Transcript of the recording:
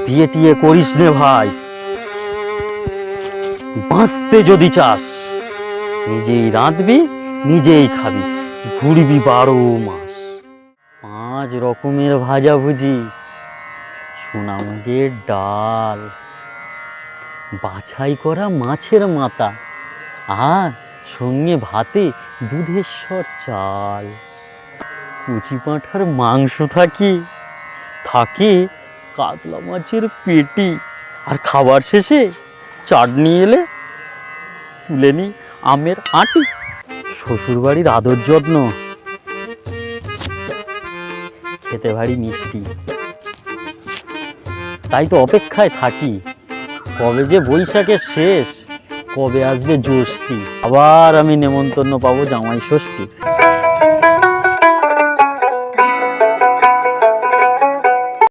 বিয়ে টিয়ে করিস নে ভাই, বাঁচতে যদি চাস নিজেই রাঁধবি, নিজেই খাবি, ঘুরবি 12 মাস। 5 রকমের ভাজাভুজি, সোনামুগের ডাল, বাছাই করা মাছের মাথা, আর সঙ্গে ভাতে দুধেশ্বর চাল। কুচি পাঁঠার মাংস থাকে, কাতলা মাছের পেটি, আর খাবার শেষে চাটনি এলে তুলে নি আমের আঁটি। শ্বশুরবাড়ির আদর যত্ন খেতে ভারী মিষ্টি, তাই তো অপেক্ষায় থাকি কবে যে বৈশাখের শেষ, কবে আসবে জ্যৈষ্ঠী, আবার আমি নেমন্তন্ন পাবো জামাই ষষ্ঠী।